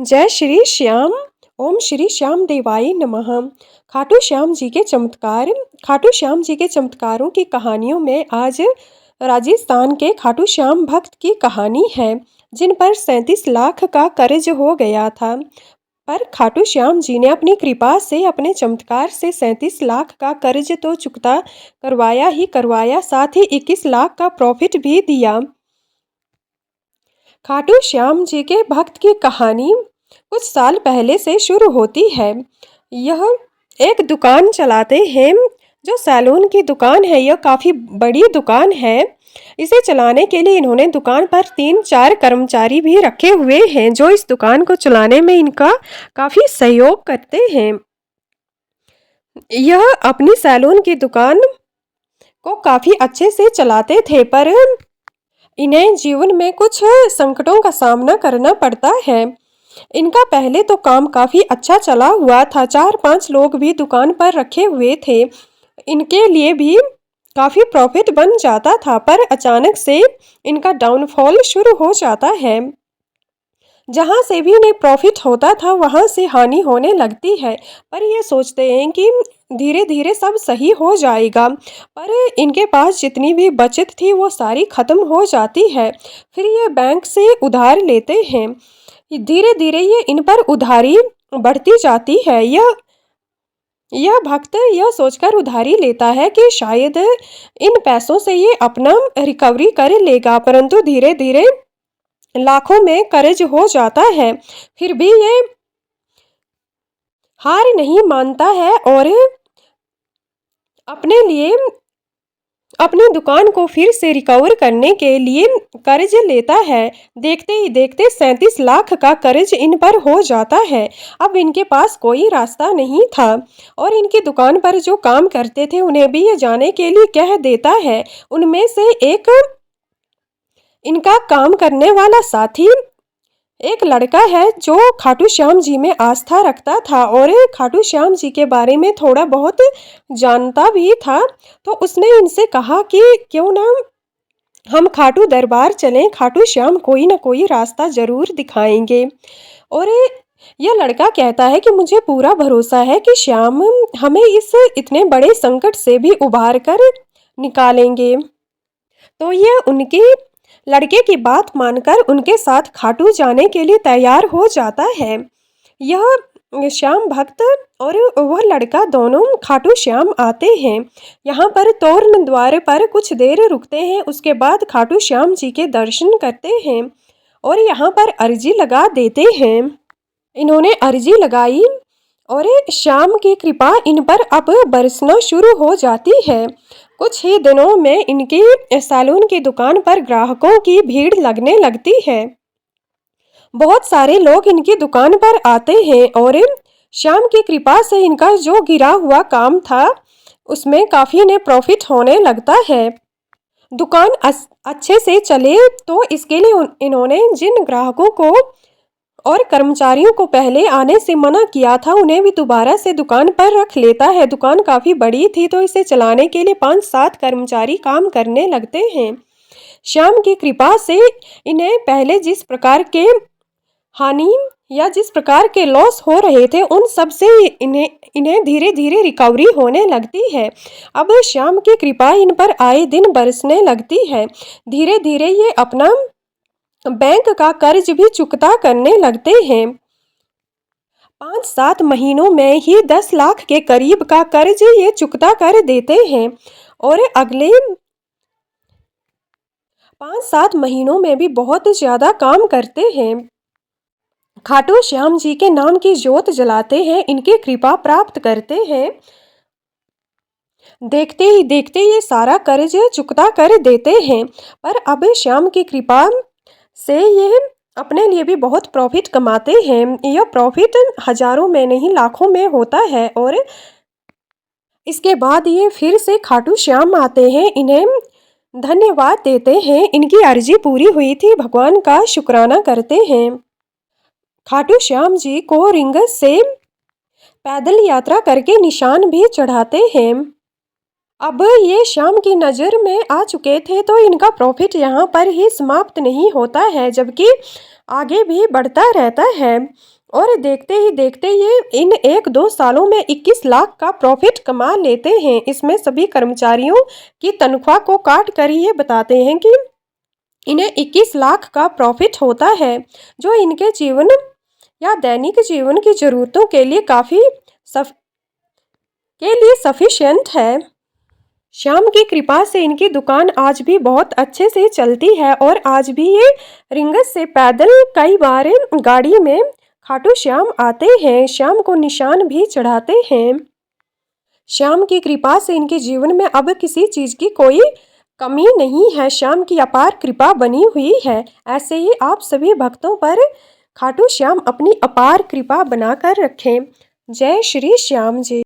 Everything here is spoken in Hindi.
जय श्री श्याम। ओम श्री श्याम देवाय नमः। खाटू श्याम जी के चमत्कार। खाटू श्याम जी के चमत्कारों की कहानियों में आज राजस्थान के खाटू श्याम भक्त की कहानी है, जिन पर 37 लाख का कर्ज हो गया था। पर खाटू श्याम जी ने अपनी कृपा से, अपने चमत्कार से 37 लाख का कर्ज तो चुकता करवाया ही करवाया, साथ ही 21 लाख का प्रॉफिट भी दिया। खाटू श्याम जी के भक्त की कहानी कुछ साल पहले से शुरू होती है। यह एक दुकान चलाते हैं, जो सैलून की दुकान है। यह काफ़ी बड़ी दुकान है। इसे चलाने के लिए इन्होंने दुकान पर 3-4 कर्मचारी भी रखे हुए हैं, जो इस दुकान को चलाने में इनका काफ़ी सहयोग करते हैं। यह अपनी सैलून की दुकान को काफ़ी अच्छे से चलाते थे, पर इन्हें जीवन में कुछ संकटों का सामना करना पड़ता है। इनका पहले तो काम काफ़ी अच्छा चला हुआ था, 4-5 लोग भी दुकान पर रखे हुए थे। इनके लिए भी काफ़ी प्रॉफिट बन जाता था, पर अचानक से इनका डाउनफॉल शुरू हो जाता है। जहाँ से भी इन्हें प्रॉफिट होता था, वहाँ से हानि होने लगती है। पर ये सोचते हैं कि धीरे धीरे सब सही हो जाएगा, पर इनके पास जितनी भी बचत थी वो सारी ख़त्म हो जाती है। फिर ये बैंक से उधार लेते हैं। धीरे धीरे ये इन पर उधारी बढ़ती जाती है। यह भक्त यह सोचकर उधारी लेता है कि शायद इन पैसों से ये अपना रिकवरी कर लेगा, परंतु धीरे धीरे लाखों में कर्ज हो जाता है। फिर भी ये हार नहीं मानता है और अपने लिए अपनी दुकान को फिर से रिकवर करने के लिए कर्ज लेता है। देखते ही देखते 37 लाख का कर्ज इन पर हो जाता है। अब इनके पास कोई रास्ता नहीं था और इनकी दुकान पर जो काम करते थे उन्हें भी ये जाने के लिए कह देता है। उनमें से एक इनका काम करने वाला साथी एक लड़का है, जो खाटू श्याम जी में आस्था रखता था और खाटू श्याम जी के बारे में थोड़ा बहुत जानता भी था। तो उसने इनसे कहा कि क्यों ना हम खाटू दरबार चलें, खाटू श्याम कोई ना कोई रास्ता ज़रूर दिखाएंगे। और यह लड़का कहता है कि मुझे पूरा भरोसा है कि श्याम हमें इस इतने बड़े संकट से भी उबार कर निकालेंगे। तो यह उनकी लड़के की बात मानकर उनके साथ खाटू जाने के लिए तैयार हो जाता है। यह श्याम भक्त और वह लड़का दोनों खाटू श्याम आते हैं। यहाँ पर तोरण द्वार पर कुछ देर रुकते हैं, उसके बाद खाटू श्याम जी के दर्शन करते हैं और यहाँ पर अर्जी लगा देते हैं। इन्होंने अर्जी लगाई और श्याम की कृपा इन पर अब बरसना शुरू हो जाती है। कुछ ही दिनों में इनकी सैलून की दुकान पर ग्राहकों की भीड़ लगने लगती है। बहुत सारे लोग इनकी दुकान पर आते हैं और श्याम की कृपा से इनका जो गिरा हुआ काम था उसमें काफ़ी ने प्रॉफिट होने लगता है। दुकान अच्छे से चले तो इसके लिए इन्होंने जिन ग्राहकों को और कर्मचारियों को पहले आने से मना किया था, उन्हें भी दोबारा से दुकान पर रख लेता है। दुकान काफ़ी बड़ी थी, तो इसे चलाने के लिए 5-7 कर्मचारी काम करने लगते हैं। श्याम की कृपा से इन्हें पहले जिस प्रकार के हानि या जिस प्रकार के लॉस हो रहे थे, उन सब से इन्हें धीरे धीरे रिकवरी होने लगती है। अब श्याम की कृपा इन पर आए दिन बरसने लगती है। धीरे धीरे ये अपना बैंक का कर्ज भी चुकता करने लगते हैं। 5-7 महीनों में ही 10 लाख के करीब का कर्ज ये चुकता कर देते हैं और अगले 5-7 महीनों में भी बहुत ज़्यादा काम करते हैं। खाटू श्याम जी के नाम की ज्योत जलाते हैं, इनकी कृपा प्राप्त करते हैं। देखते ही देखते ये सारा कर्ज चुकता कर देते हैं। पर अब श्याम की कृपा से ये अपने लिए भी बहुत प्रॉफिट कमाते हैं। यह प्रॉफिट हजारों में नहीं लाखों में होता है और इसके बाद ये फिर से खाटू श्याम आते हैं, इन्हें धन्यवाद देते हैं। इनकी अर्जी पूरी हुई थी, भगवान का शुक्राना करते हैं। खाटू श्याम जी को रिंगस से पैदल यात्रा करके निशान भी चढ़ाते हैं। अब ये श्याम की नज़र में आ चुके थे, तो इनका प्रॉफिट यहाँ पर ही समाप्त नहीं होता है, जबकि आगे भी बढ़ता रहता है। और देखते ही देखते ये इन 1-2 सालों में 21 लाख का प्रॉफिट कमा लेते हैं। इसमें सभी कर्मचारियों की तनख्वाह को काट कर ये बताते हैं कि इन्हें 21 लाख का प्रॉफिट होता है, जो इनके जीवन या दैनिक जीवन की ज़रूरतों के लिए सफिशिएंट है। श्याम की कृपा से इनकी दुकान आज भी बहुत अच्छे से चलती है और आज भी ये रिंगस से पैदल कई बार गाड़ी में खाटू श्याम आते हैं, श्याम को निशान भी चढ़ाते हैं। श्याम की कृपा से इनके जीवन में अब किसी चीज़ की कोई कमी नहीं है, श्याम की अपार कृपा बनी हुई है। ऐसे ही आप सभी भक्तों पर खाटू श्याम अपनी अपार कृपा बनाकर रखें। जय श्री श्याम जी।